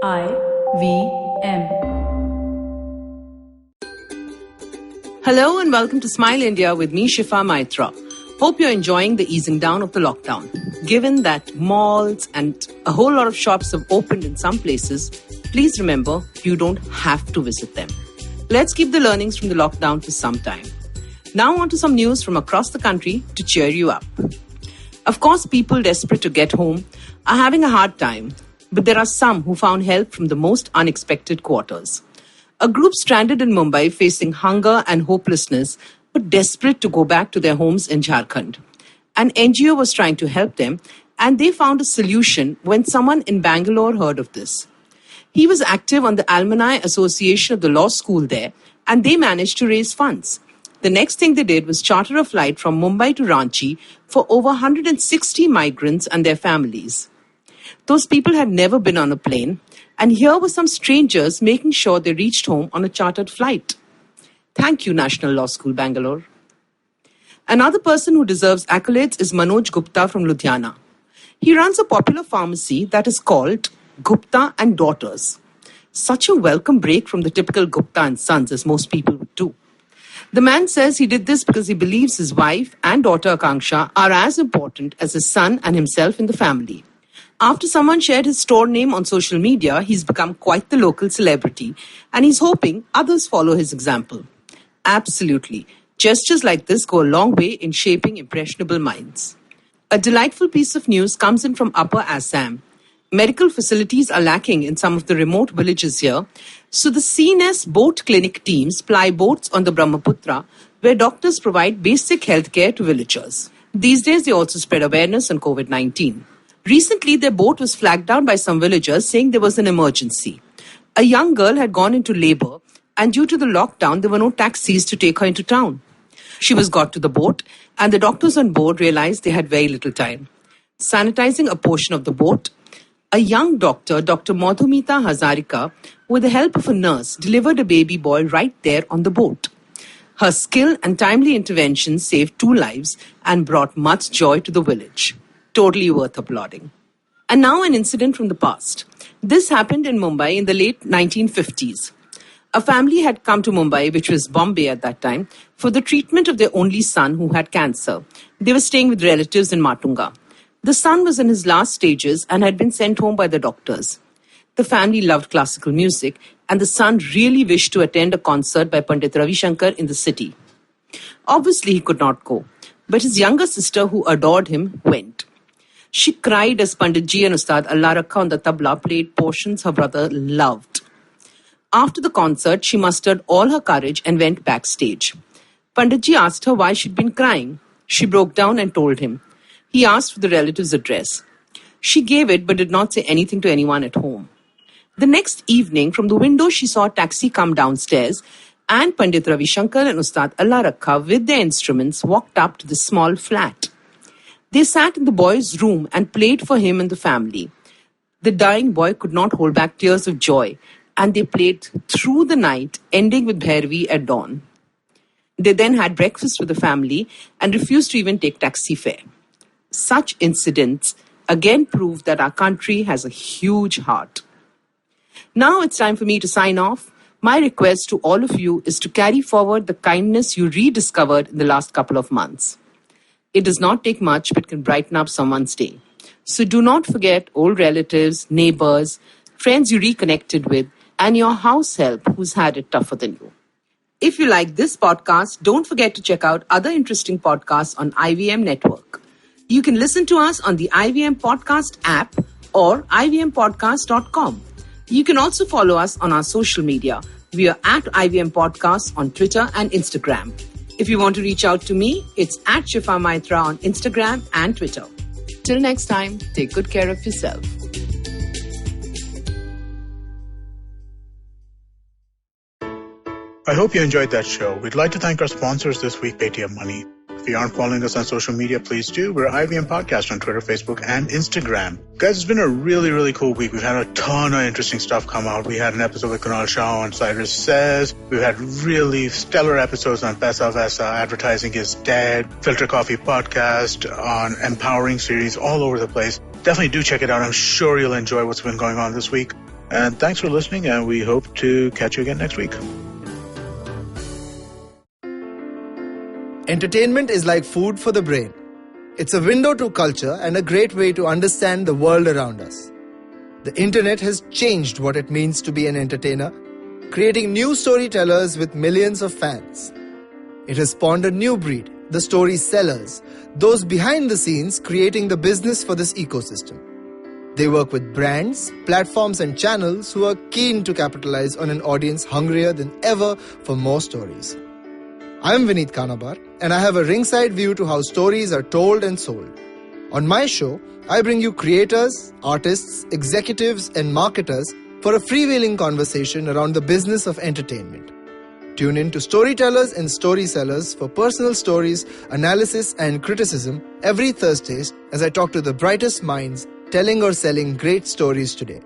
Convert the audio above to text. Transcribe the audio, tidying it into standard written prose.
IVM. Hello and welcome to Smile India with me, Shifa Maitra. Hope you're enjoying the easing down of the lockdown. Given that malls and a whole lot of shops have opened in some places, please remember you don't have to visit them. Let's keep the learnings from the lockdown for some time. Now on to some news from across the country to cheer you up. Of course, people desperate to get home are having a hard time, but there are some who found help from the most unexpected quarters. A group stranded in Mumbai facing hunger and hopelessness were desperate to go back to their homes in Jharkhand. An NGO was trying to help them, and they found a solution when someone in Bangalore heard of this. He was active on the Alumni Association of the law school there, and they managed to raise funds. The next thing they did was charter a flight from Mumbai to Ranchi for over 160 migrants and their families. Those people had never been on a plane, and here were some strangers making sure they reached home on a chartered flight. Thank you, National Law School, Bangalore. Another person who deserves accolades is Manoj Gupta from Ludhiana. He runs a popular pharmacy that is called Gupta and Daughters. Such a welcome break from the typical Gupta and Sons as most people would do. The man says he did this because he believes his wife and daughter Akanksha are as important as his son and himself in the family. After someone shared his store name on social media, he's become quite the local celebrity, and he's hoping others follow his example. Absolutely. Gestures like this go a long way in shaping impressionable minds. A delightful piece of news comes in from Upper Assam. Medical facilities are lacking in some of the remote villages here, so the CNS boat clinic teams ply boats on the Brahmaputra, where doctors provide basic health care to villagers. These days, they also spread awareness on COVID-19. Recently, their boat was flagged down by some villagers saying there was an emergency. A young girl had gone into labor, and due to the lockdown, there were no taxis to take her into town. She was got to the boat, and the doctors on board realized they had very little time. Sanitizing a portion of the boat, a young doctor, Dr. Madhumita Hazarika, with the help of a nurse, delivered a baby boy right there on the boat. Her skill and timely intervention saved 2 lives and brought much joy to the village. Totally worth applauding. And now an incident from the past. This happened in Mumbai in the late 1950s. A family had come to Mumbai, which was Bombay at that time, for the treatment of their only son who had cancer. They were staying with relatives in Matunga. The son was in his last stages and had been sent home by the doctors. The family loved classical music, and the son really wished to attend a concert by Pandit Ravi Shankar in the city. Obviously, he could not go, but his younger sister, who adored him, went. She cried as Panditji and Ustad Allah Rakha on the tabla played portions her brother loved. After the concert, she mustered all her courage and went backstage. Panditji asked her why she'd been crying. She broke down and told him. He asked for the relative's address. She gave it but did not say anything to anyone at home. The next evening, from the window, she saw a taxi come downstairs, and Pandit Ravi Shankar and Ustad Allah Rakha, with their instruments, walked up to the small flat. They sat in the boy's room and played for him and the family. The dying boy could not hold back tears of joy, and they played through the night, ending with Bhairavi at dawn. They then had breakfast with the family and refused to even take taxi fare. Such incidents again prove that our country has a huge heart. Now it's time for me to sign off. My request to all of you is to carry forward the kindness you rediscovered in the last couple of months. It does not take much but can brighten up someone's day. So do not forget old relatives, neighbors, friends you reconnected with, and your house help who's had it tougher than you. If you like this podcast, don't forget to check out other interesting podcasts on IVM Network. You can listen to us on the IVM Podcast app or ivmpodcast.com. You can also follow us on our social media. We are at IVM Podcasts on Twitter and Instagram. If you want to reach out to me, it's at Shifa Maitra on Instagram and Twitter. Till next time, take good care of yourself. I hope you enjoyed that show. We'd like to thank our sponsors this week, Paytm Money. If you aren't following us on social media, please do. We're IVM Podcast on Twitter, Facebook, and Instagram. Guys, it's been a really, really cool week. We've had a ton of interesting stuff come out. We had an episode with Kunal Shah on Cyrus Says. We've had really stellar episodes on Pesa Vesa, Advertising is Dead, Filter Coffee Podcast, on Empowering Series, all over the place. Definitely do check it out. I'm sure you'll enjoy what's been going on this week. And thanks for listening, and we hope to catch you again next week. Entertainment is like food for the brain. It's a window to culture and a great way to understand the world around us. The internet has changed what it means to be an entertainer, creating new storytellers with millions of fans. It has spawned a new breed, the story sellers, those behind the scenes creating the business for this ecosystem. They work with brands, platforms and channels who are keen to capitalize on an audience hungrier than ever for more stories. I'm Vineet Kanabar, and I have a ringside view to how stories are told and sold. On my show, I bring you creators, artists, executives and marketers for a freewheeling conversation around the business of entertainment. Tune in to Storytellers and Story Sellers for personal stories, analysis and criticism every Thursdays as I talk to the brightest minds telling or selling great stories today.